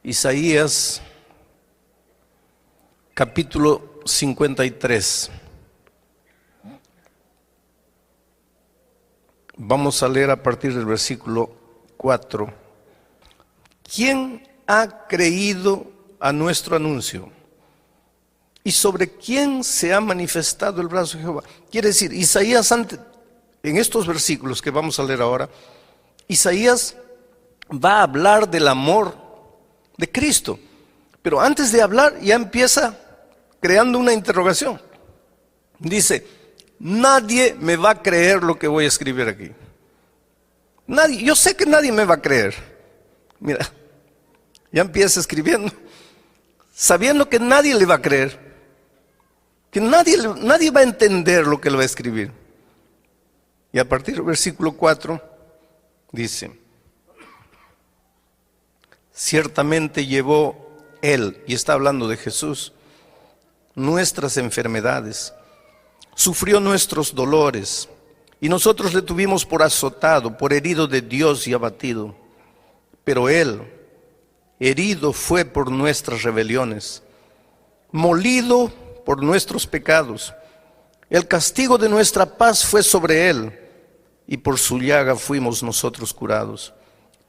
Isaías capítulo 53. Vamos a leer a partir del versículo 4. ¿Quién ha creído a nuestro anuncio? ¿Y sobre quién se ha manifestado el brazo de Jehová? Quiere decir, Isaías, en estos versículos que vamos a leer ahora, Isaías va a hablar del amor de Cristo. Pero antes de hablar ya empieza creando una interrogación. Dice, nadie me va a creer lo que voy a escribir aquí. Nadie, yo sé que nadie me va a creer. Mira, ya empieza escribiendo, sabiendo que nadie le va a creer, que nadie va a entender lo que le va a escribir. Y a partir del versículo 4 dice, ciertamente llevó Él, y está hablando de Jesús, nuestras enfermedades, sufrió nuestros dolores, y nosotros le tuvimos por azotado, por herido de Dios y abatido. Pero Él, herido fue por nuestras rebeliones, molido por nuestros pecados. El castigo de nuestra paz fue sobre Él, y por su llaga fuimos nosotros curados.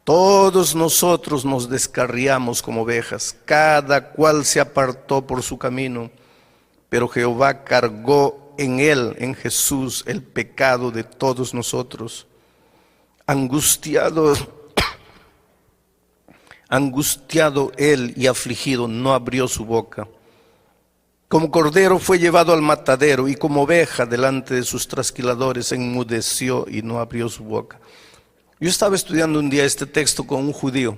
Todos nosotros nos descarriamos como ovejas, cada cual se apartó por su camino, pero Jehová cargó en Él, en Jesús, el pecado de todos nosotros. Angustiado Él y afligido, no abrió su boca. Como cordero fue llevado al matadero, y como oveja delante de sus trasquiladores enmudeció y no abrió su boca. Yo estaba estudiando un día este texto con un judío,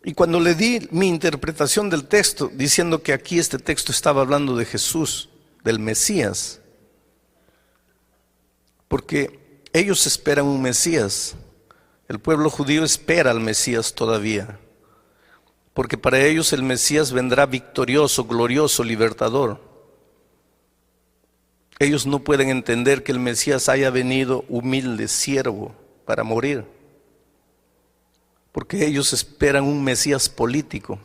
y cuando le di mi interpretación del texto, diciendo que aquí este texto estaba hablando de Jesús, del Mesías, porque ellos esperan un Mesías. El pueblo judío espera al Mesías todavía, porque para ellos el Mesías vendrá victorioso, glorioso, libertador. Ellos no pueden entender que el Mesías haya venido humilde, siervo, para morir, porque ellos esperan un Mesías político.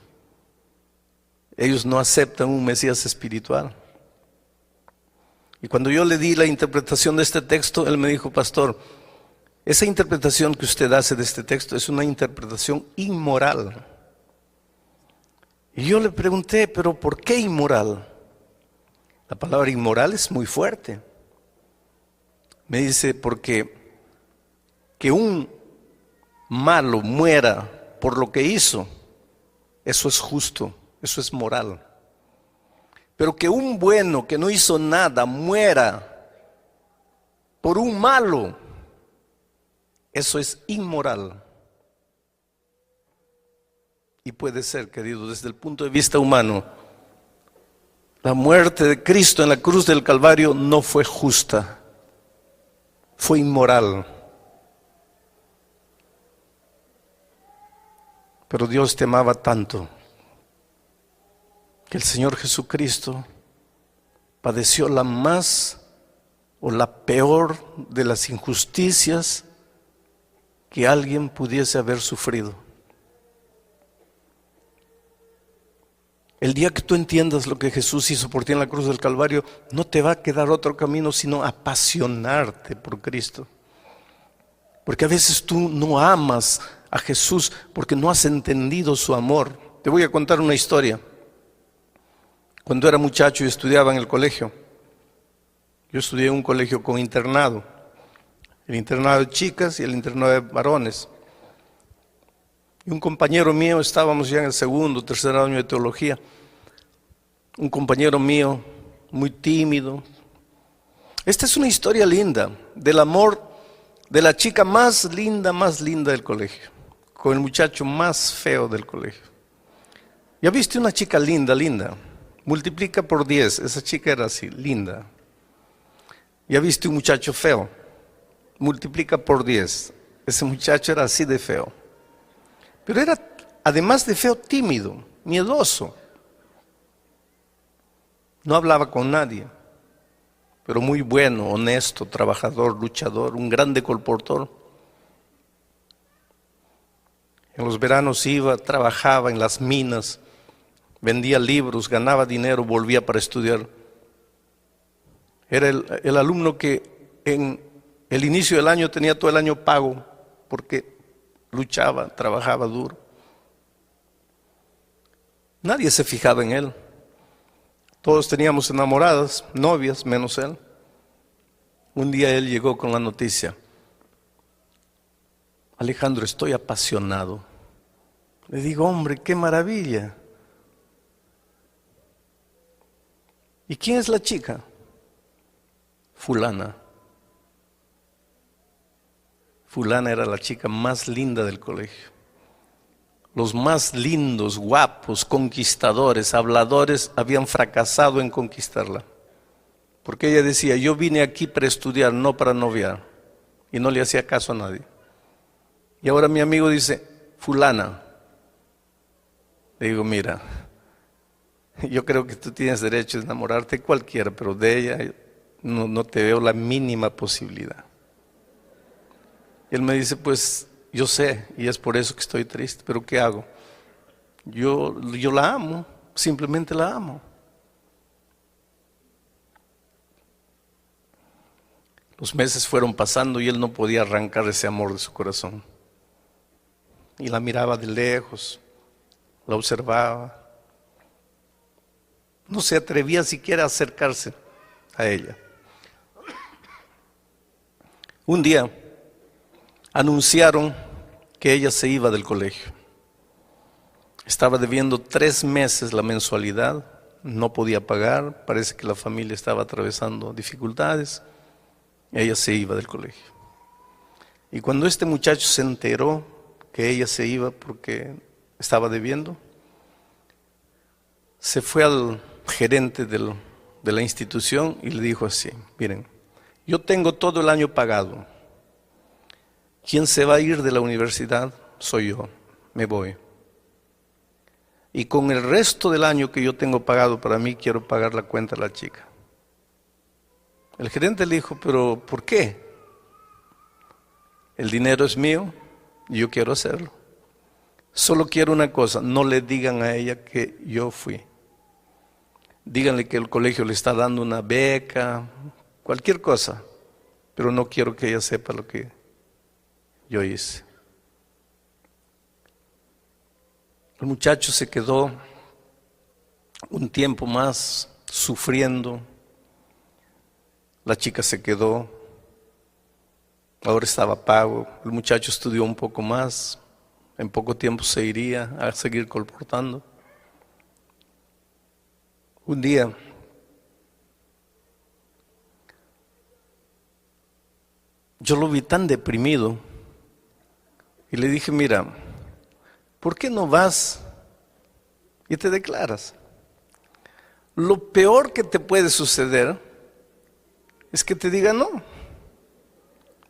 Ellos no aceptan un Mesías espiritual. Y cuando yo le di la interpretación de este texto, él me dijo, pastor, esa interpretación que usted hace de este texto es una interpretación inmoral. Y yo le pregunté, pero ¿por qué inmoral? La palabra inmoral es muy fuerte. Me dice, porque que un malo muera por lo que hizo, eso es justo, eso es moral. Pero que un bueno que no hizo nada muera por un malo, eso es inmoral. Y puede ser, querido, desde el punto de vista humano, la muerte de Cristo en la cruz del Calvario no fue justa, fue inmoral. Pero Dios te amaba tanto que el Señor Jesucristo padeció la más o la peor de las injusticias que alguien pudiese haber sufrido. El día que tú entiendas lo que Jesús hizo por ti en la cruz del Calvario, no te va a quedar otro camino sino apasionarte por Cristo. Porque a veces tú no amas a Jesús porque no has entendido su amor. Te voy a contar una historia. Cuando era muchacho y estudiaba en el colegio, yo estudié en un colegio con internado, el internado de chicas y el internado de varones. Y un compañero mío, estábamos ya en el segundo, tercer año de teología, un compañero mío muy tímido. Esta es una historia linda del amor de la chica más linda del colegio, con el muchacho más feo del colegio. ¿Ya viste una chica linda? Multiplica por 10, esa chica era así, linda. ¿Ya viste un muchacho feo? Multiplica por 10, ese muchacho era así de feo. Pero era, además de feo, tímido, miedoso. No hablaba con nadie, pero muy bueno, honesto, trabajador, luchador, un grande colportor. En los veranos iba, trabajaba en las minas, vendía libros, ganaba dinero, volvía para estudiar. Era el alumno que en el inicio del año tenía todo el año pago porque luchaba, trabajaba duro. Nadie se fijaba en él. Todos teníamos enamoradas, novias, menos él. Un día él llegó con la noticia: Alejandro, estoy apasionado. Le digo, hombre, qué maravilla. ¿Y quién es la chica? Fulana. Fulana era la chica más linda del colegio. Los más lindos, guapos, conquistadores, habladores habían fracasado en conquistarla. Porque ella decía, yo vine aquí para estudiar, no para noviar. Y no le hacía caso a nadie. Y ahora mi amigo dice, fulana. Le digo, mira, yo creo que tú tienes derecho a enamorarte de cualquiera, pero de ella no te veo la mínima posibilidad. Y él me dice, pues yo sé, y es por eso que estoy triste, pero ¿qué hago? Yo la amo, simplemente la amo. Los meses fueron pasando y él no podía arrancar ese amor de su corazón. Y la miraba de lejos, la observaba. No se atrevía siquiera a acercarse a ella. Un día anunciaron que ella se iba del colegio. Estaba debiendo 3 meses la mensualidad, no podía pagar, parece que la familia estaba atravesando dificultades. Ella se iba del colegio. Y cuando este muchacho se enteró que ella se iba porque estaba debiendo, se fue al gerente de la institución y le dijo así, miren, yo tengo todo el año pagado. ¿Quién se va a ir de la universidad? Soy yo, me voy. Y con el resto del año que yo tengo pagado para mí, quiero pagar la cuenta a la chica. El gerente le dijo, pero ¿por qué? El dinero es mío y yo quiero hacerlo. Solo quiero una cosa, no le digan a ella que yo fui. Díganle que el colegio le está dando una beca, cualquier cosa, pero no quiero que ella sepa lo que yo hice. El muchacho se quedó un tiempo más sufriendo. La chica se quedó. Ahora estaba pago. El muchacho estudió un poco más. En poco tiempo se iría a seguir colportando. Un día yo lo vi tan deprimido y le dije, mira, ¿por qué no vas y te declaras? Lo peor que te puede suceder es que te digan no,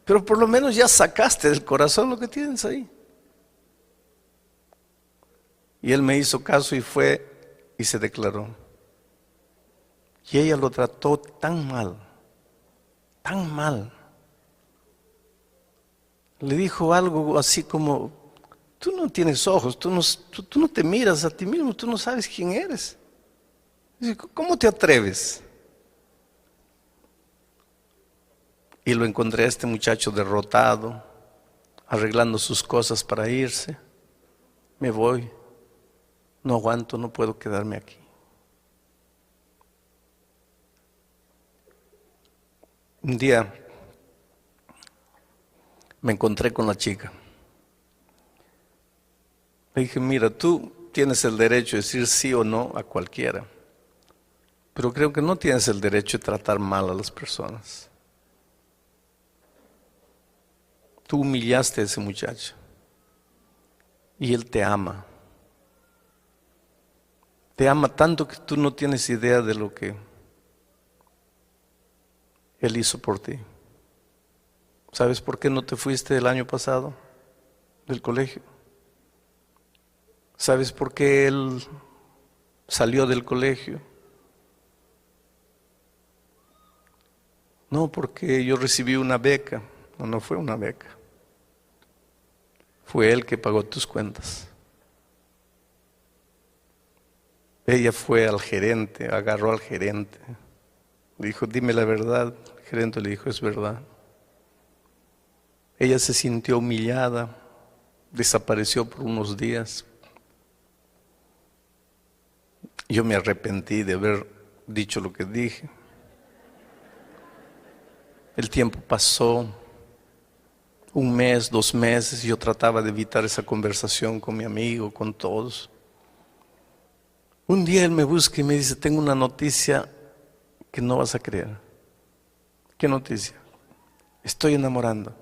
pero por lo menos ya sacaste del corazón lo que tienes ahí. Y él me hizo caso y fue y se declaró. Y ella lo trató tan mal, tan mal. Le dijo algo así como, tú no tienes ojos, tú no te miras a ti mismo, tú no sabes quién eres. Dice, ¿cómo te atreves? Y lo encontré a este muchacho derrotado, arreglando sus cosas para irse. Me voy, no aguanto, no puedo quedarme aquí. Un día me encontré con la chica. Le dije, mira, tú tienes el derecho de decir sí o no a cualquiera, pero creo que no tienes el derecho de tratar mal a las personas. Tú humillaste a ese muchacho y él te ama. Te ama tanto que tú no tienes idea de lo que él hizo por ti. ¿Sabes por qué no te fuiste el año pasado del colegio? ¿Sabes por qué él salió del colegio? No, porque yo recibí una beca. No fue una beca. Fue él que pagó tus cuentas. Ella fue al gerente, agarró al gerente. Le dijo, dime la verdad. El gerente le dijo, es verdad. Ella se sintió humillada, desapareció por unos días. Yo me arrepentí de haber dicho lo que dije. El tiempo pasó, 1 mes, 2 meses, y yo trataba de evitar esa conversación con mi amigo, con todos. Un día él me busca y me dice, tengo una noticia que no vas a creer. ¿Qué noticia? Estoy enamorando.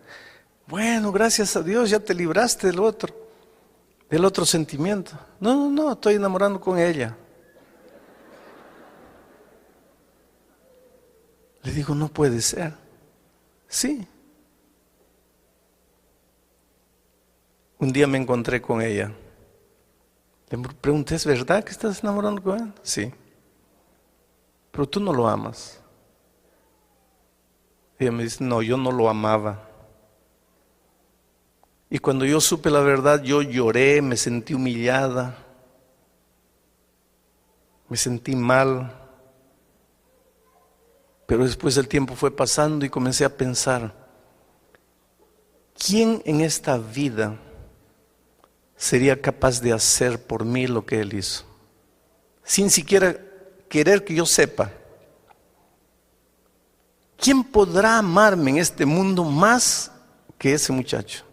Bueno, gracias a Dios ya te libraste del otro sentimiento. No, estoy enamorando con ella. Le digo, no puede ser. Sí. Un día me encontré con ella. Le pregunté, ¿es verdad que estás enamorando con él? Sí. Pero tú no lo amas. Ella me dice, no, yo no lo amaba. Y cuando yo supe la verdad, yo lloré, me sentí humillada, me sentí mal. Pero después el tiempo fue pasando y comencé a pensar, ¿quién en esta vida sería capaz de hacer por mí lo que él hizo? Sin siquiera querer que yo sepa. ¿Quién podrá amarme en este mundo más que ese muchacho?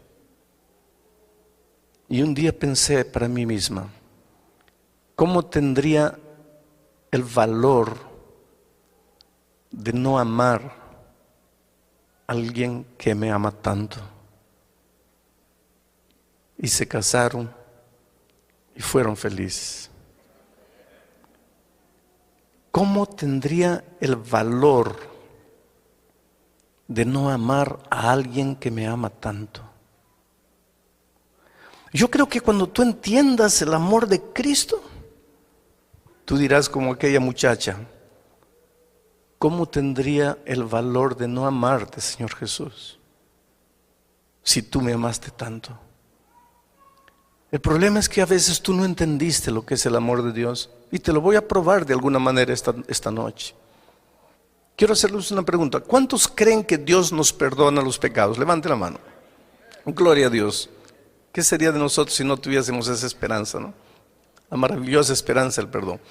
Y un día pensé para mí misma, ¿cómo tendría el valor de no amar a alguien que me ama tanto? Y se casaron y fueron felices. ¿Cómo tendría el valor de no amar a alguien que me ama tanto? Yo creo que cuando tú entiendas el amor de Cristo, tú dirás como aquella muchacha, ¿cómo tendría el valor de no amarte, Señor Jesús, si tú me amaste tanto? El problema es que a veces tú no entendiste lo que es el amor de Dios, y te lo voy a probar de alguna manera esta noche. Quiero hacerles una pregunta. ¿Cuántos creen que Dios nos perdona los pecados? Levante la mano. Gloria a Dios. ¿Qué sería de nosotros si no tuviésemos esa esperanza, no? La maravillosa esperanza del perdón.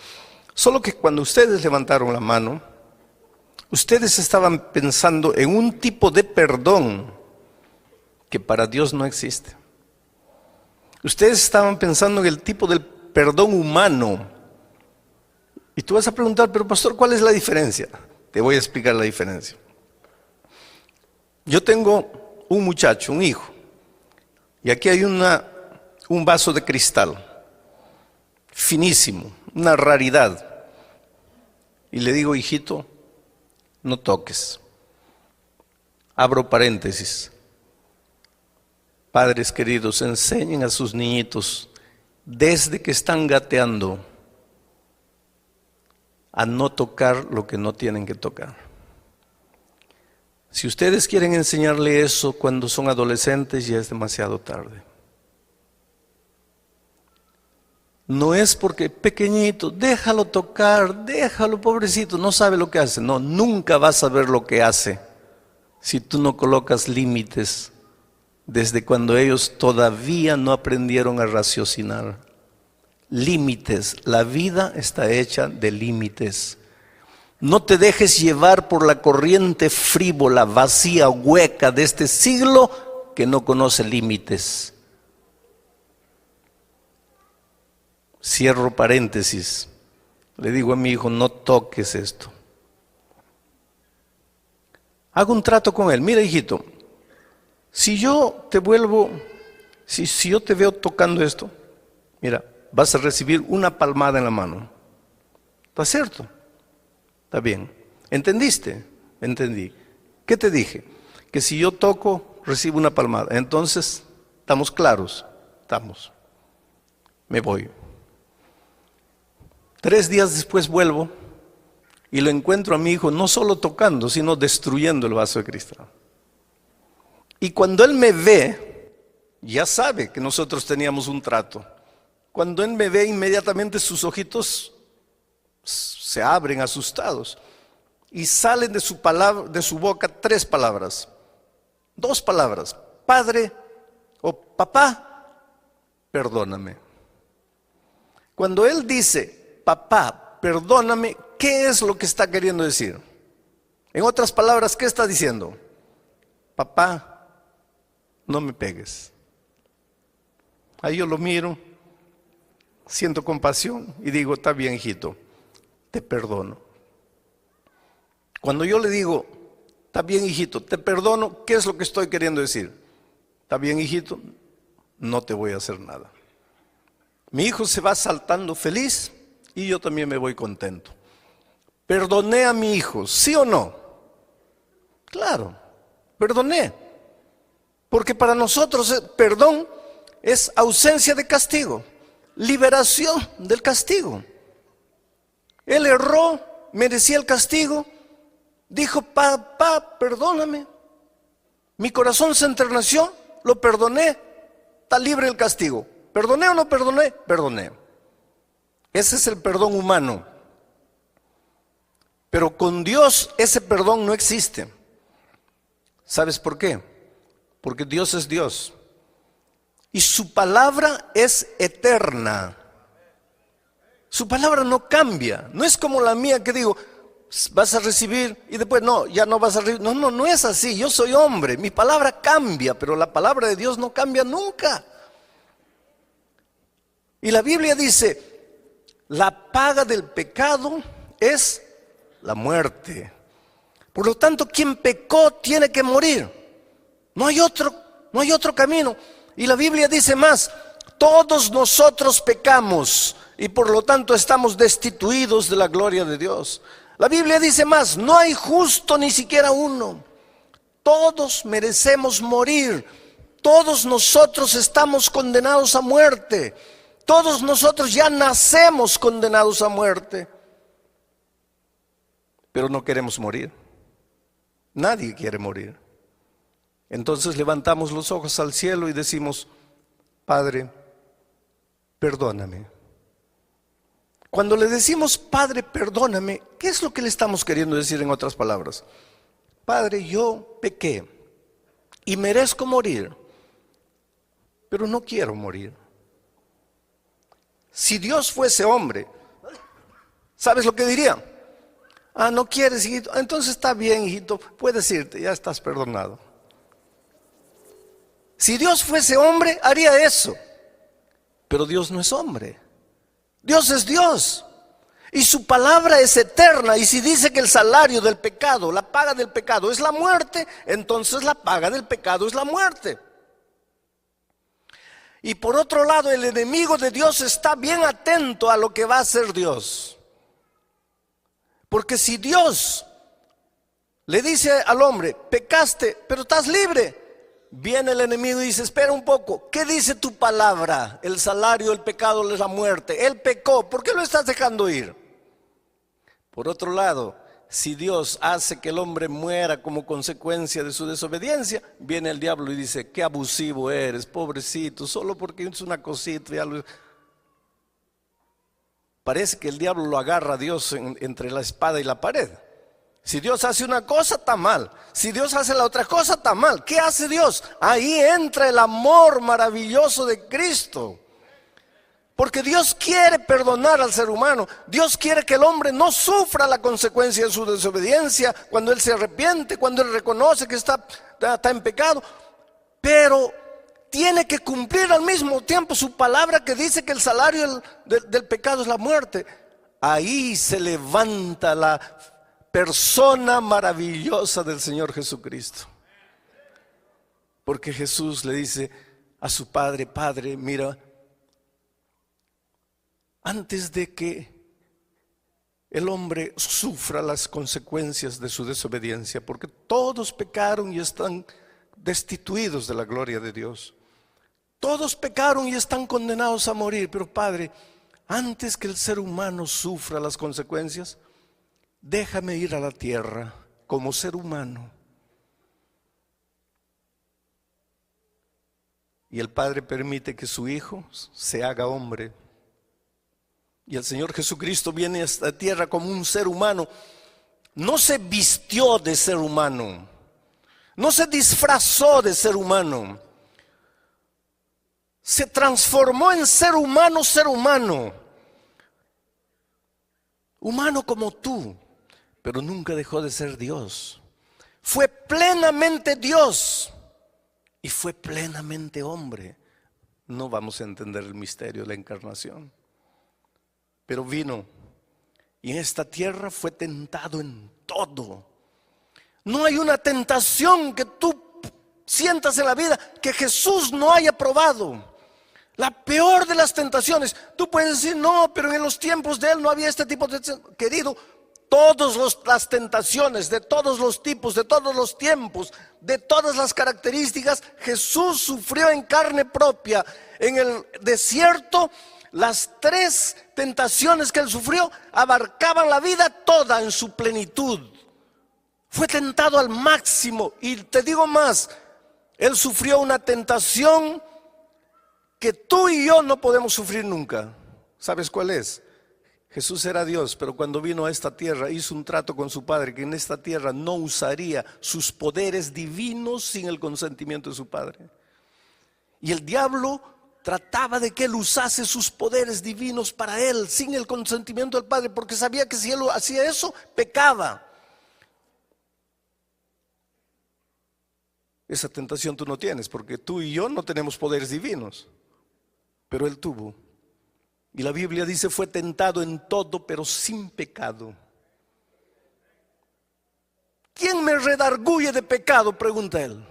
Solo que cuando ustedes levantaron la mano, ustedes estaban pensando en un tipo de perdón que para Dios no existe. Ustedes estaban pensando en el tipo del perdón humano. Y tú vas a preguntar, pero pastor, ¿cuál es la diferencia? Te voy a explicar la diferencia. Yo tengo un muchacho, un hijo, y aquí hay un vaso de cristal, finísimo, una raridad. Y le digo, hijito, no toques. Abro paréntesis. Padres queridos, enseñen a sus niñitos desde que están gateando a no tocar lo que no tienen que tocar. Si ustedes quieren enseñarle eso cuando son adolescentes, ya es demasiado tarde. No es porque pequeñito, déjalo tocar, déjalo pobrecito, no sabe lo que hace. No, nunca vas a ver lo que hace si tú no colocas límites desde cuando ellos todavía no aprendieron a raciocinar. Límites, la vida está hecha de límites. No te dejes llevar por la corriente frívola, vacía, hueca de este siglo que no conoce límites. Cierro paréntesis. Le digo a mi hijo, no toques esto. Hago un trato con él. Mira, hijito, si yo te veo tocando esto, mira, vas a recibir una palmada en la mano. ¿Está cierto? Está bien. ¿Entendiste? Entendí. ¿Qué te dije? Que si yo toco, recibo una palmada. Entonces, ¿estamos claros? Estamos. Me voy. 3 días después vuelvo y lo encuentro a mi hijo no solo tocando, sino destruyendo el vaso de cristal. Y cuando él me ve, ya sabe que nosotros teníamos un trato. Cuando Él me ve, inmediatamente sus ojitos se abren asustados y salen de su boca 3 palabras, 2 palabras: Padre o Papá, perdóname. Cuando Él dice Papá, perdóname, ¿qué es lo que está queriendo decir? En otras palabras, ¿qué está diciendo? Papá, no me pegues. Ahí yo lo miro, siento compasión y digo: está bien, hijito, te perdono. Cuando yo le digo: está bien, hijito, te perdono, ¿qué es lo que estoy queriendo decir? Está bien, hijito, no te voy a hacer nada. Mi hijo se va saltando feliz y yo también me voy contento. ¿Perdoné a mi hijo, sí o no? Claro, perdoné. Porque para nosotros perdón es ausencia de castigo, liberación del castigo. Él erró, merecía el castigo, dijo: papá, perdóname. Mi corazón se enterneció, lo perdoné, está libre del castigo. ¿Perdoné o no perdoné? Perdoné. Ese es el perdón humano. Pero con Dios ese perdón no existe. ¿Sabes por qué? Porque Dios es Dios. Y su palabra es eterna. Su palabra no cambia. No es como la mía que digo: vas a recibir y después no, ya no vas a recibir. No, no es así. Yo soy hombre. Mi palabra cambia, pero la palabra de Dios no cambia nunca. Y la Biblia dice: la paga del pecado es la muerte. Por lo tanto, quien pecó tiene que morir. No hay otro camino. Y la Biblia dice más: todos nosotros pecamos y por lo tanto estamos destituidos de la gloria de Dios. La Biblia dice más: no hay justo ni siquiera uno. Todos merecemos morir. Todos nosotros estamos condenados a muerte. Todos nosotros ya nacemos condenados a muerte. Pero no queremos morir. Nadie quiere morir. Entonces levantamos los ojos al cielo y decimos: Padre, perdóname. Cuando le decimos Padre, perdóname, ¿qué es lo que le estamos queriendo decir en otras palabras? Padre, yo pequé y merezco morir, pero no quiero morir. Si Dios fuese hombre, ¿sabes lo que diría? Ah, ¿no quieres, hijito? Entonces está bien, hijito, puedes irte, ya estás perdonado. Si Dios fuese hombre, haría eso. Pero Dios no es hombre. Dios es Dios. Y su palabra es eterna. Y si dice que el salario del pecado, la paga del pecado es la muerte, entonces la paga del pecado es la muerte. Y por otro lado, el enemigo de Dios está bien atento a lo que va a hacer Dios. Porque si Dios le dice al hombre: pecaste, pero estás libre, viene el enemigo y dice: espera un poco, ¿qué dice tu palabra? El salario del pecado es la muerte. Él pecó, ¿por qué lo estás dejando ir? Por otro lado, si Dios hace que el hombre muera como consecuencia de su desobediencia, viene el diablo y dice: qué abusivo eres, pobrecito, solo porque es una cosita. Parece que el diablo lo agarra a Dios entre la espada y la pared. Si Dios hace una cosa, está mal. Si Dios hace la otra cosa, está mal. ¿Qué hace Dios? Ahí entra el amor maravilloso de Cristo. Porque Dios quiere perdonar al ser humano. Dios quiere que el hombre no sufra la consecuencia de su desobediencia cuando él se arrepiente, cuando él reconoce que está en pecado. Pero tiene que cumplir al mismo tiempo su palabra que dice que el salario del pecado es la muerte. Ahí se levanta la persona maravillosa del Señor Jesucristo. Porque Jesús le dice a su Padre: Padre, mira, antes de que el hombre sufra las consecuencias de su desobediencia, porque todos pecaron y están destituidos de la gloria de Dios. Todos pecaron y están condenados a morir. Pero Padre, antes que el ser humano sufra las consecuencias, déjame ir a la tierra como ser humano. Y el Padre permite que su Hijo se haga hombre. Y el Señor Jesucristo viene a esta tierra como un ser humano. No se vistió de ser humano. No se disfrazó de ser humano. Se transformó en ser humano, ser humano. Humano como tú, pero nunca dejó de ser Dios. Fue plenamente Dios y fue plenamente hombre. No vamos a entender el misterio de la encarnación. Pero vino y en esta tierra fue tentado en todo. No hay una tentación que tú sientas en la vida que Jesús no haya probado. La peor de las tentaciones. Tú puedes decir, no, pero en los tiempos de Él no había este tipo de... Querido, todas las tentaciones, de todos los tipos, de todos los tiempos, de todas las características, Jesús sufrió en carne propia. En el desierto, las 3 tentaciones que Él sufrió abarcaban la vida toda en su plenitud. Fue tentado al máximo. Y te digo más, Él sufrió una tentación que tú y yo no podemos sufrir nunca. ¿Sabes cuál es? Jesús era Dios, pero cuando vino a esta tierra hizo un trato con su Padre que en esta tierra no usaría sus poderes divinos sin el consentimiento de su Padre. Y el diablo trataba de que Él usase sus poderes divinos para Él sin el consentimiento del Padre, porque sabía que si Él hacía eso, pecaba. Esa tentación tú no tienes, porque tú y yo no tenemos poderes divinos. Pero Él tuvo. Y la Biblia dice, fue tentado en todo, pero sin pecado. ¿Quién me redarguye de pecado?, pregunta Él.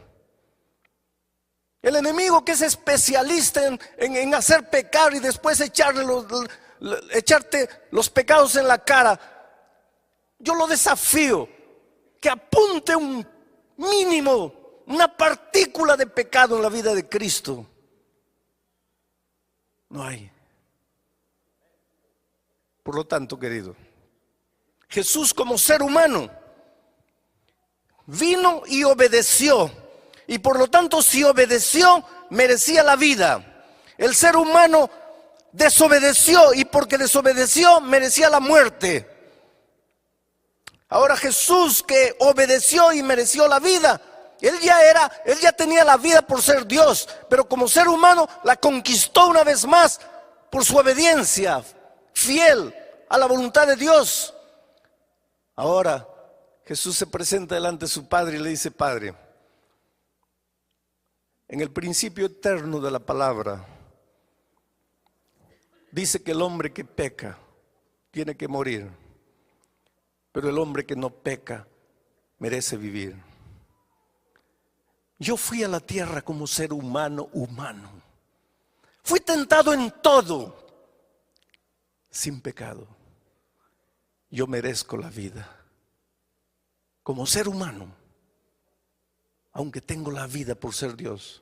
El enemigo que es especialista en hacer pecar y después echarte los pecados en la cara. Yo lo desafío que apunte un mínimo, una partícula de pecado en la vida de Cristo. No hay. Por lo tanto, querido, Jesús como ser humano vino y obedeció. Y por lo tanto, si obedeció, merecía la vida. El ser humano desobedeció y porque desobedeció, merecía la muerte. Ahora Jesús, que obedeció y mereció la vida, Él ya tenía la vida por ser Dios, pero como ser humano la conquistó una vez más por su obediencia fiel a la voluntad de Dios. Ahora Jesús se presenta delante de su Padre y le dice, Padre, en el principio eterno de la palabra, dice que el hombre que peca tiene que morir, pero el hombre que no peca merece vivir. Yo fui a la tierra como ser humano. Fui tentado en todo, sin pecado. Yo merezco la vida como ser humano, aunque tengo la vida por ser Dios.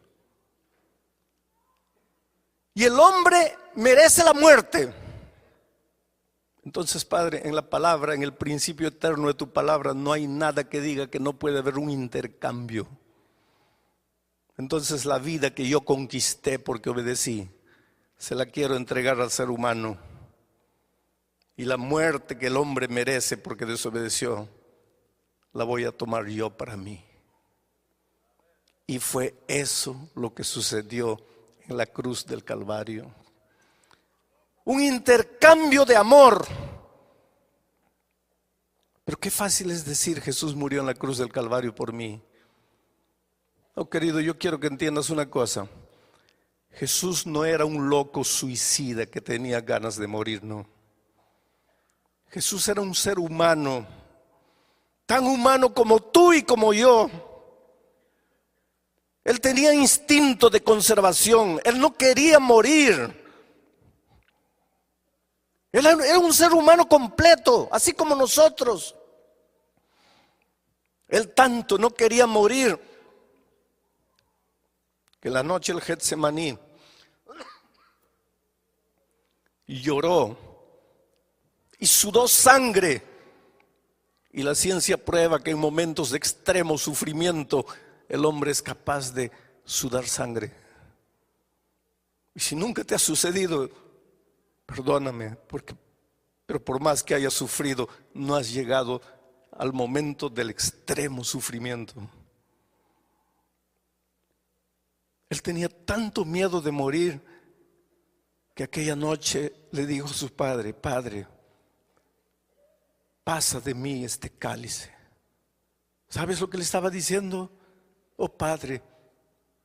Y el hombre merece la muerte. Entonces, Padre, en la palabra, en el principio eterno de tu palabra, no hay nada que diga que no puede haber un intercambio. Entonces la vida que yo conquisté porque obedecí, se la quiero entregar al ser humano. Y la muerte que el hombre merece porque desobedeció, la voy a tomar yo para mí. Y fue eso lo que sucedió en la cruz del Calvario. Un intercambio de amor. Pero qué fácil es decir, Jesús murió en la cruz del Calvario por mí. Oh, querido, yo quiero que entiendas una cosa. Jesús no era un loco suicida que tenía ganas de morir, no. Jesús era un ser humano, tan humano como tú y como yo. Él tenía instinto de conservación, Él no quería morir. Él era un ser humano completo, así como nosotros. Él tanto no quería morir que la noche del Getsemaní lloró y sudó sangre. Y la ciencia prueba que en momentos de extremo sufrimiento el hombre es capaz de sudar sangre. Y si nunca te ha sucedido, perdóname, pero por más que hayas sufrido, no has llegado al momento del extremo sufrimiento. Él tenía tanto miedo de morir que aquella noche le dijo a su padre: Padre, pasa de mí este cálice. ¿Sabes lo que le estaba diciendo? Oh Padre,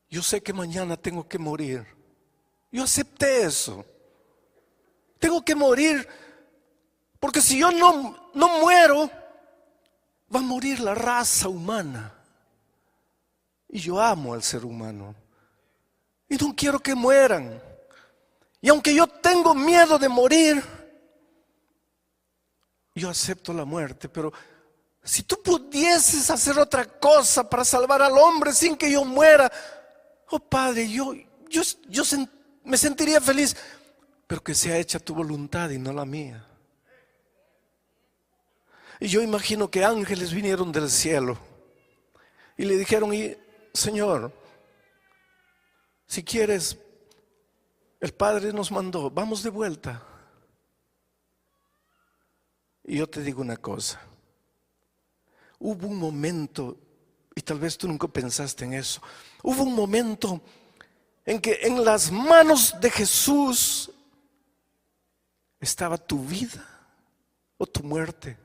yo sé que mañana tengo que morir. Yo acepté eso. Tengo que morir, porque si yo no muero, va a morir la raza humana. Y yo amo al ser humano. Y no quiero que mueran. Y aunque yo tengo miedo de morir, yo acepto la muerte. Pero si tú pudieses hacer otra cosa para salvar al hombre sin que yo muera, oh Padre, yo me sentiría feliz, pero que sea hecha tu voluntad y no la mía. Y yo imagino que ángeles vinieron del cielo y le dijeron: Señor, si quieres, el Padre nos mandó, vamos de vuelta. Y yo te digo una cosa: hubo un momento, y tal vez tú nunca pensaste en eso, hubo un momento en que en las manos de Jesús estaba tu vida o tu muerte.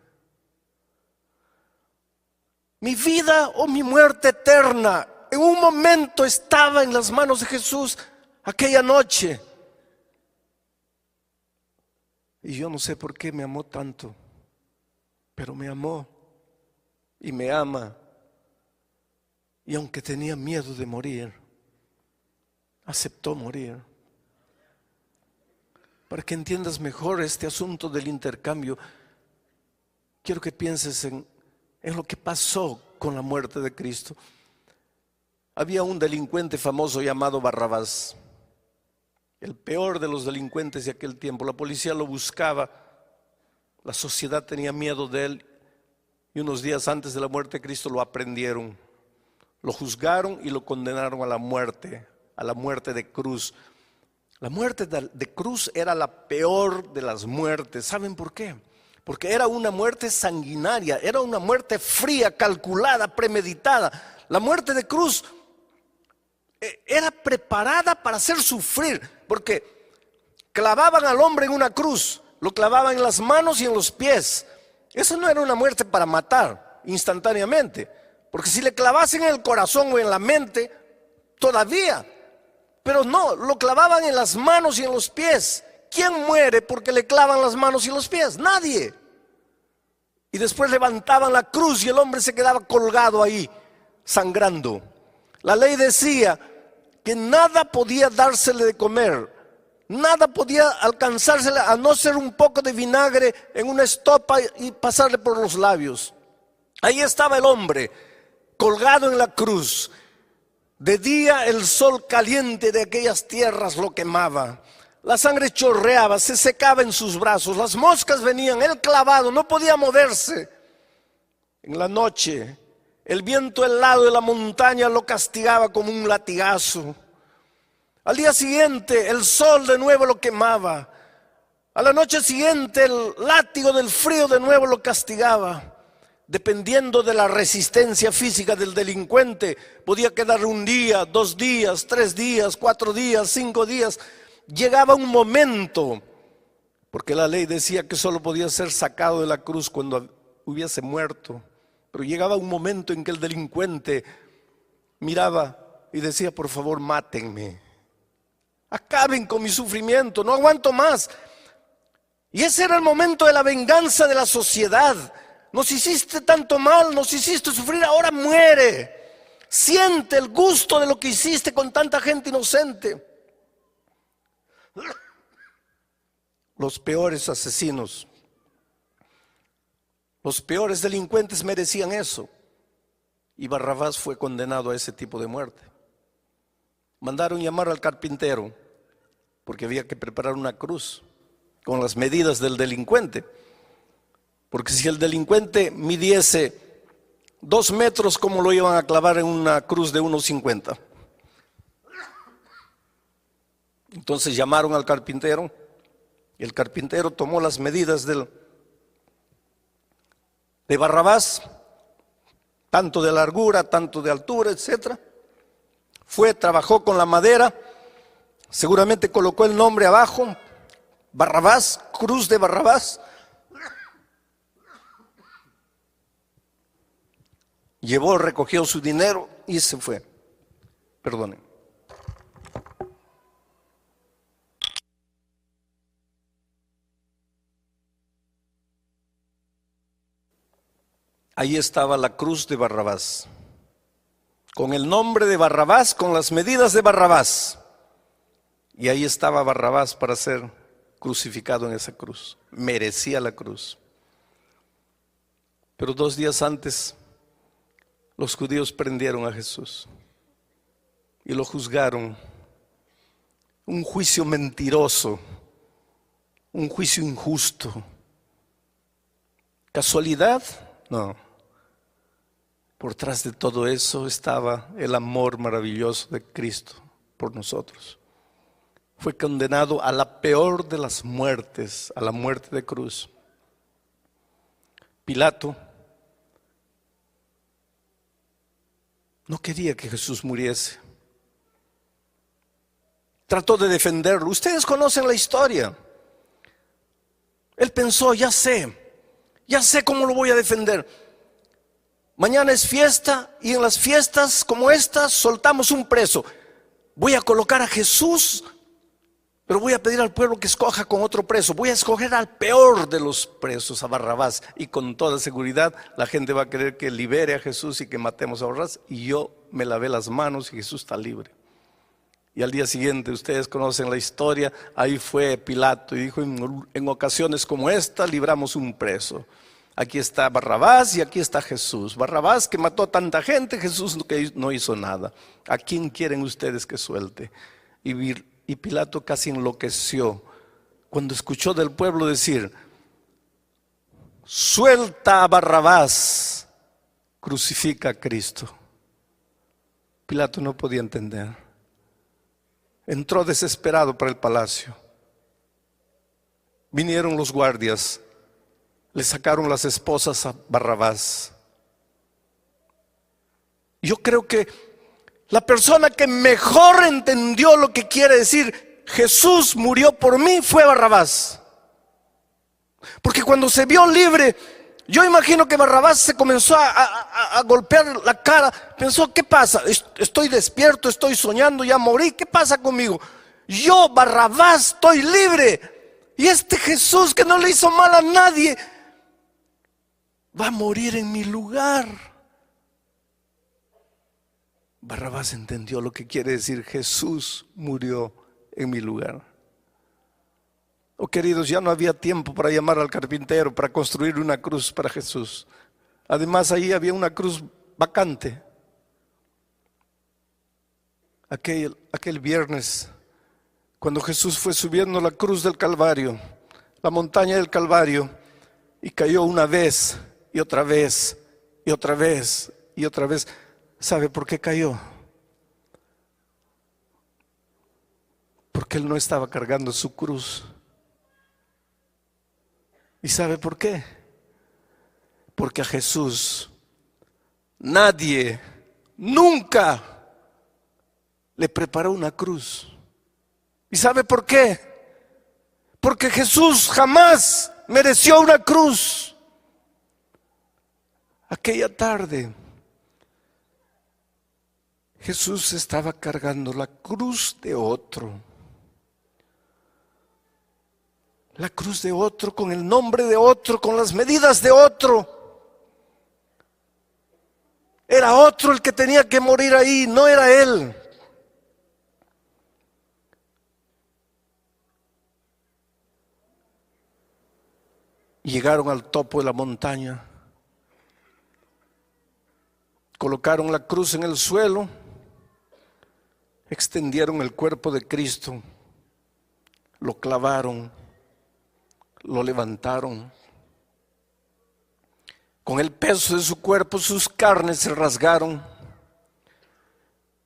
Mi vida o mi muerte eterna en un momento estaba en las manos de Jesús aquella noche. Y yo no sé por qué me amó tanto, pero me amó y me ama. Y aunque tenía miedo de morir, aceptó morir. Para que entiendas mejor este asunto del intercambio, quiero que pienses en lo que pasó con la muerte de Cristo. Había un delincuente famoso llamado Barrabás, el peor de los delincuentes de aquel tiempo. La policía lo buscaba, la sociedad tenía miedo de él, y unos días antes de la muerte de Cristo lo aprendieron, lo juzgaron y lo condenaron a la muerte de cruz. La muerte de cruz era la peor de las muertes. ¿Saben por qué? Porque era una muerte sanguinaria, era una muerte fría, calculada, premeditada. La muerte de cruz era preparada para hacer sufrir, porque clavaban al hombre en una cruz, lo clavaban en las manos y en los pies. Eso no era una muerte para matar instantáneamente, porque si le clavasen en el corazón o en la mente, todavía. Pero no, lo clavaban en las manos y en los pies. ¿Quién muere porque le clavan las manos y los pies? Nadie. Y después levantaban la cruz y el hombre se quedaba colgado ahí, sangrando. La ley decía que nada podía dársele de comer, nada podía alcanzársele a no ser un poco de vinagre en una estopa y pasarle por los labios. Ahí estaba el hombre, colgado en la cruz. De día el sol caliente de aquellas tierras lo quemaba. La sangre chorreaba, se secaba en sus brazos, las moscas venían, él clavado, no podía moverse. En la noche, el viento helado de la montaña lo castigaba como un latigazo. Al día siguiente, el sol de nuevo lo quemaba. A la noche siguiente, el látigo del frío de nuevo lo castigaba. Dependiendo de la resistencia física del delincuente, podía quedar un día, 2 días, 3 días, 4 días, 5 días. Llegaba un momento, porque la ley decía que solo podía ser sacado de la cruz cuando hubiese muerto, pero llegaba un momento en que el delincuente miraba y decía: por favor, mátenme, acaben con mi sufrimiento, no aguanto más. Y ese era el momento de la venganza de la sociedad. Nos hiciste tanto mal, nos hiciste sufrir, ahora muere. Siente el gusto de lo que hiciste con tanta gente inocente. Los peores asesinos, los peores delincuentes merecían eso. Y Barrabás fue condenado a ese tipo de muerte. Mandaron llamar al carpintero, porque había que preparar una cruz con las medidas del delincuente. Porque si el delincuente midiese 2 metros, ¿cómo lo iban a clavar en una cruz de 1,50? Entonces llamaron al carpintero y el carpintero tomó las medidas de Barrabás, tanto de largura, tanto de altura, etcétera. Fue, trabajó con la madera, seguramente colocó el nombre abajo, Barrabás, cruz de Barrabás. Llevó, recogió su dinero y se fue. Perdonen. Ahí estaba la cruz de Barrabás, con el nombre de Barrabás, con las medidas de Barrabás. Y ahí estaba Barrabás para ser crucificado en esa cruz. Merecía la cruz. Pero 2 días antes, los judíos prendieron a Jesús y lo juzgaron. Un juicio mentiroso, un juicio injusto. ¿Casualidad? No. Por detrás de todo eso estaba el amor maravilloso de Cristo por nosotros. Fue condenado a la peor de las muertes, a la muerte de cruz. Pilato no quería que Jesús muriese. Trató de defenderlo. Ustedes conocen la historia. Él pensó, ya sé cómo lo voy a defender. Mañana es fiesta y en las fiestas como estas soltamos un preso. Voy a colocar a Jesús, pero voy a pedir al pueblo que escoja con otro preso. Voy a escoger al peor de los presos, a Barrabás. Y con toda seguridad la gente va a querer que libere a Jesús y que matemos a Barrabás. Y yo me lavé las manos y Jesús está libre. Y al día siguiente, ustedes conocen la historia, ahí fue Pilato y dijo, en ocasiones como esta libramos un preso. Aquí está Barrabás y aquí está Jesús. Barrabás que mató a tanta gente, Jesús que no hizo nada. ¿A quién quieren ustedes que suelte? Y Pilato casi enloqueció cuando escuchó del pueblo decir, suelta a Barrabás, crucifica a Cristo. Pilato no podía entender. Entró desesperado para el palacio. Vinieron los guardias. Le sacaron las esposas a Barrabás. Yo creo que la persona que mejor entendió lo que quiere decir Jesús murió por mí fue Barrabás. Porque cuando se vio libre, yo imagino que Barrabás se comenzó a golpear la cara. Pensó, ¿qué pasa? Estoy despierto, estoy soñando, ya morí. ¿Qué pasa conmigo? Yo, Barrabás, estoy libre. Y este Jesús que no le hizo mal a nadie va a morir en mi lugar. Barrabás entendió lo que quiere decir Jesús murió en mi lugar. Oh queridos, ya no había tiempo para llamar al carpintero para construir una cruz para Jesús. Además ahí había una cruz vacante. Aquel viernes, cuando Jesús fue subiendo la cruz del Calvario, la montaña del Calvario, y cayó una vez y otra vez y otra vez y otra vez. ¿Sabe por qué cayó? Porque Él no estaba cargando su cruz. ¿Y sabe por qué? Porque a Jesús nadie, nunca le preparó una cruz. ¿Y sabe por qué? Porque Jesús jamás mereció una cruz. Aquella tarde, Jesús estaba cargando la cruz de otro. La cruz de otro, con el nombre de otro, con las medidas de otro. Era otro el que tenía que morir ahí, no era Él. Llegaron al topo de la montaña. Colocaron la cruz en el suelo, extendieron el cuerpo de Cristo, lo clavaron, lo levantaron. Con el peso de su cuerpo, sus carnes se rasgaron.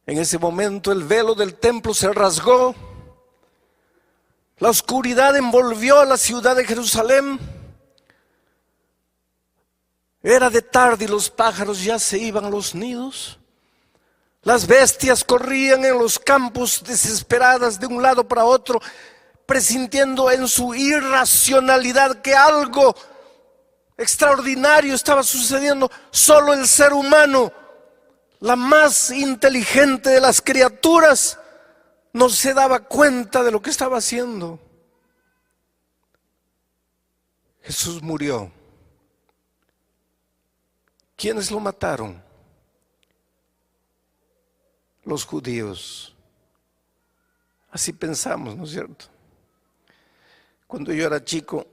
En ese momento el velo del templo se rasgó La oscuridad envolvió a la ciudad de Jerusalén. Era de tarde y los pájaros ya se iban a los nidos. Las bestias corrían en los campos desesperadas de un lado para otro, presintiendo en su irracionalidad que algo extraordinario estaba sucediendo. Solo el ser humano, la más inteligente de las criaturas, no se daba cuenta de lo que estaba haciendo. Jesús murió. ¿Quiénes lo mataron? Los judíos. Así pensamos, ¿no es cierto? Cuando yo era chico,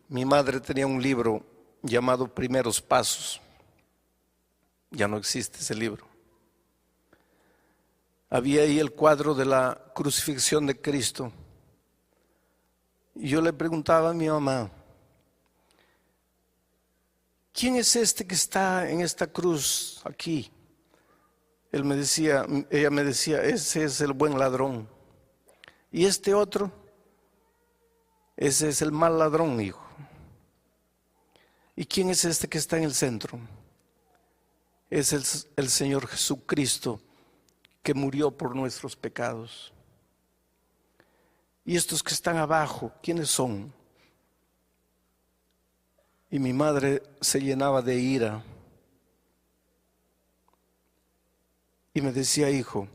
mi madre tenía un libro llamado Primeros Pasos. Ya no existe ese libro. Había ahí el cuadro de la crucifixión de Cristo. Y yo le preguntaba a mi mamá, ¿quién es este que está en esta cruz aquí? Ella me decía, ese es el buen ladrón. Y este otro, ese es el mal ladrón, hijo. ¿Y quién es este que está en el centro? Es el Señor Jesucristo, que murió por nuestros pecados. ¿Y estos que están abajo, quiénes son? Y mi madre se llenaba de ira y me decía, hijo,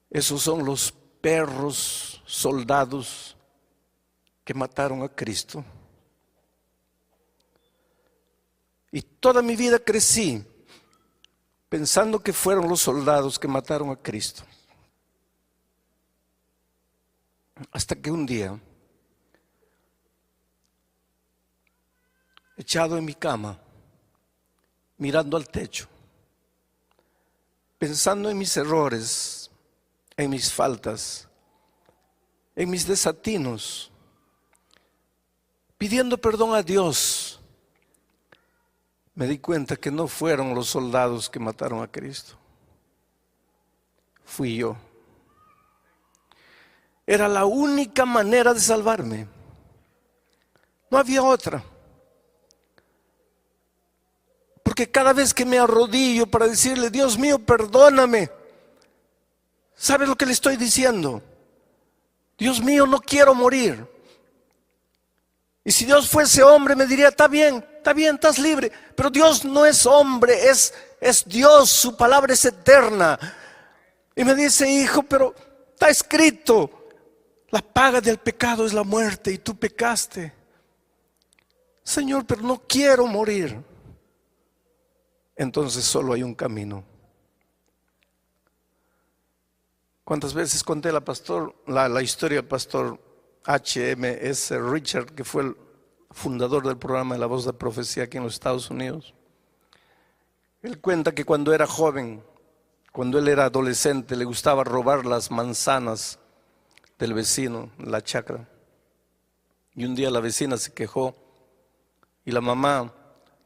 esos son los perros soldados que mataron a Cristo. Y toda mi vida crecí pensando que fueron los soldados que mataron a Cristo. Hasta que un día, echado en mi cama, mirando al techo, pensando en mis errores, en mis faltas, en mis desatinos, pidiendo perdón a Dios, me di cuenta que no fueron los soldados que mataron a Cristo. Fui yo. Era la única manera de salvarme. No había otra. Porque cada vez que me arrodillo para decirle, Dios mío, perdóname, ¿sabes lo que le estoy diciendo? Dios mío, no quiero morir. Y si Dios fuese hombre me diría, está bien, estás libre. Pero Dios no es hombre, es Dios, su palabra es eterna. Y me dice, hijo, pero está escrito, la paga del pecado es la muerte y tú pecaste. Señor, pero no quiero morir. Entonces solo hay un camino. ¿Cuántas veces conté la historia del pastor H.M.S. Richard, que fue el fundador del programa de La Voz de Profecía aquí en los Estados Unidos? Él cuenta que cuando era joven, cuando él era adolescente, le gustaba robar las manzanas del vecino, la chacra. Y un día la vecina se quejó y la mamá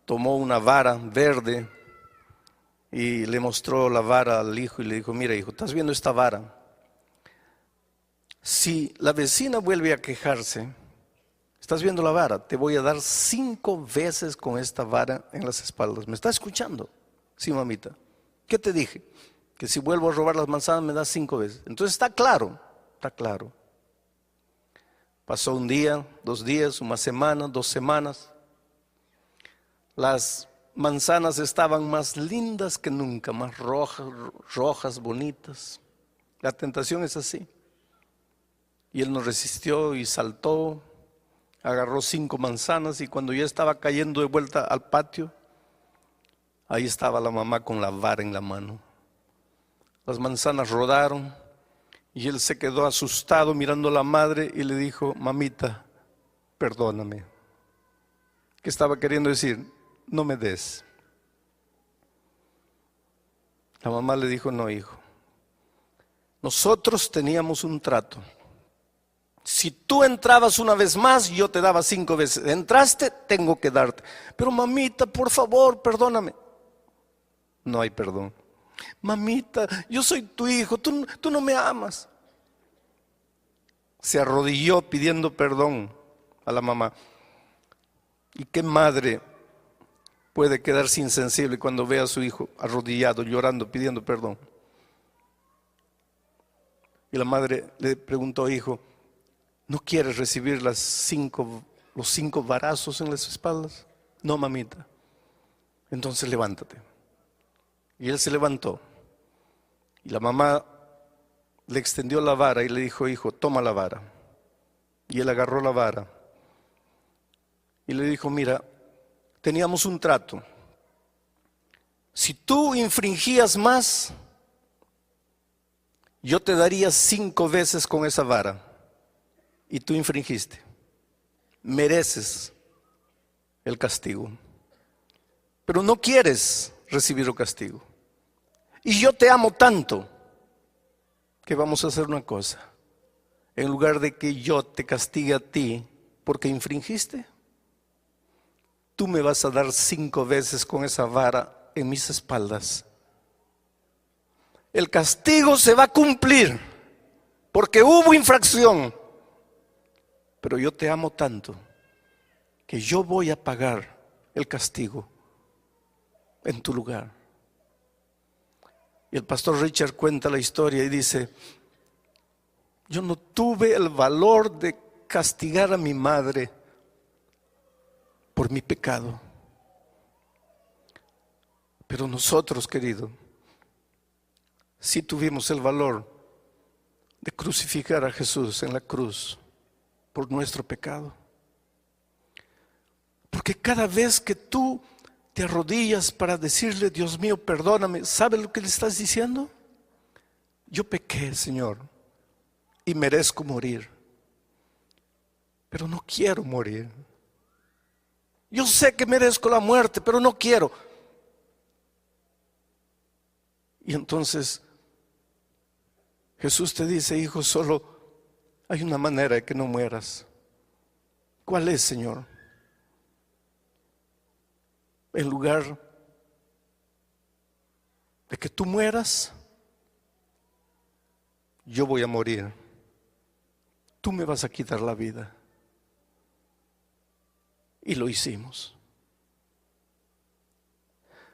tomó una vara verde y le mostró la vara al hijo y le dijo, mira hijo, ¿estás viendo esta vara? Si la vecina vuelve a quejarse, ¿estás viendo la vara? Te voy a dar 5 veces con esta vara en las espaldas. ¿Me estás escuchando? Sí, mamita. ¿Qué te dije? Que si vuelvo a robar las manzanas me das 5 veces. Entonces está claro, está claro. Pasó un día, 2 días, una semana, 2 semanas. Las manzanas estaban más lindas que nunca, más rojas, bonitas. La tentación es así. Y él no resistió y saltó, agarró 5 manzanas y cuando ya estaba cayendo de vuelta al patio, ahí estaba la mamá con la vara en la mano. Las manzanas rodaron y él se quedó asustado mirando a la madre y le dijo, mamita, perdóname. ¿Qué estaba queriendo decir? No me des. La mamá le dijo, no hijo, nosotros teníamos un trato. Si tú entrabas una vez más, yo te daba 5 veces. Entraste, tengo que darte. Pero mamita, por favor, perdóname. No hay perdón. Mamita, yo soy tu hijo, tú no me amas. se arrodilló pidiendo perdón a la mamá. ¿Y qué madre puede quedarse insensible cuando ve a su hijo arrodillado, llorando, pidiendo perdón? Y la madre le preguntó: hijo, ¿no quieres recibir los 5 varazos en las espaldas? No, mamita. Entonces levántate. Y él se levantó. Y la mamá le extendió la vara y le dijo: hijo, toma la vara. Y él agarró la vara y le dijo: mira, teníamos un trato. Si tú infringías más, yo te daría 5 veces con esa vara. Y tú infringiste. Mereces el castigo. Pero no quieres recibir el castigo. Y yo te amo tanto que vamos a hacer una cosa. En lugar de que yo te castigue a ti porque infringiste, tú me vas a dar 5 veces con esa vara en mis espaldas. El castigo se va a cumplir porque hubo infracción. Pero yo te amo tanto que yo voy a pagar el castigo en tu lugar. Y el pastor Richard cuenta la historia y dice: yo no tuve el valor de castigar a mi madre por mi pecado. Pero nosotros, querido, sí tuvimos el valor de crucificar a Jesús en la cruz por nuestro pecado. Porque cada vez que tú te arrodillas para decirle: Dios mío, perdóname, ¿sabes lo que le estás diciendo? Yo pequé, Señor, y merezco morir, pero no quiero morir. Yo sé que merezco la muerte, pero no quiero. Y entonces Jesús te dice: hijo, solo hay una manera de que no mueras. ¿Cuál es, Señor? En lugar de que tú mueras, yo voy a morir. Tú me vas a quitar la vida. Y lo hicimos.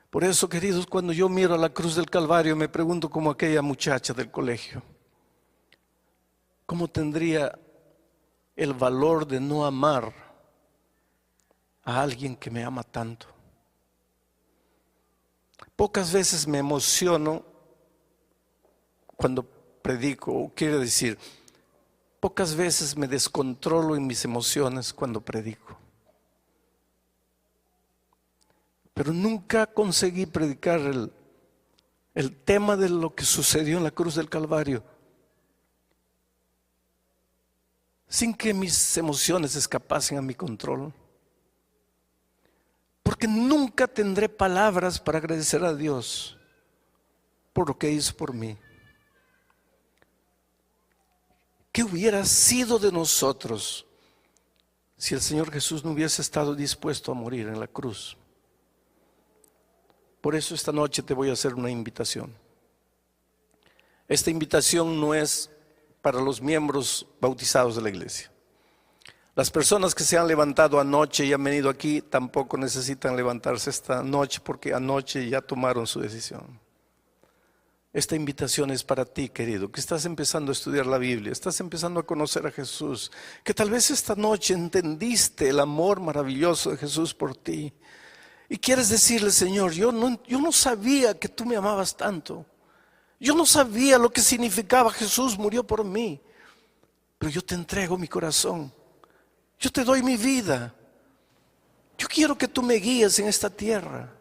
Por eso, queridos, cuando yo miro a la cruz del Calvario, me pregunto como aquella muchacha del colegio: ¿cómo tendría el valor de no amar a alguien que me ama tanto? Pocas veces me emociono cuando predico, o quiero decir, pocas veces me descontrolo en mis emociones cuando predico. Pero nunca conseguí predicar el tema de lo que sucedió en la cruz del Calvario sin que mis emociones escapasen a mi control. Porque nunca tendré palabras para agradecer a Dios por lo que hizo por mí. ¿Qué hubiera sido de nosotros si el Señor Jesús no hubiese estado dispuesto a morir en la cruz? Por eso esta noche te voy a hacer una invitación. Esta invitación no es para los miembros bautizados de la iglesia. Las personas que se han levantado anoche y han venido aquí tampoco necesitan levantarse esta noche, porque anoche ya tomaron su decisión. Esta invitación es para ti, querido, que estás empezando a estudiar la Biblia, estás empezando a conocer a Jesús, que tal vez esta noche entendiste el amor maravilloso de Jesús por ti y quieres decirle: Señor, yo no sabía que tú me amabas tanto. Yo no sabía lo que significaba Jesús murió por mí, pero yo te entrego mi corazón. Yo te doy mi vida. Yo quiero que tú me guíes en esta tierra.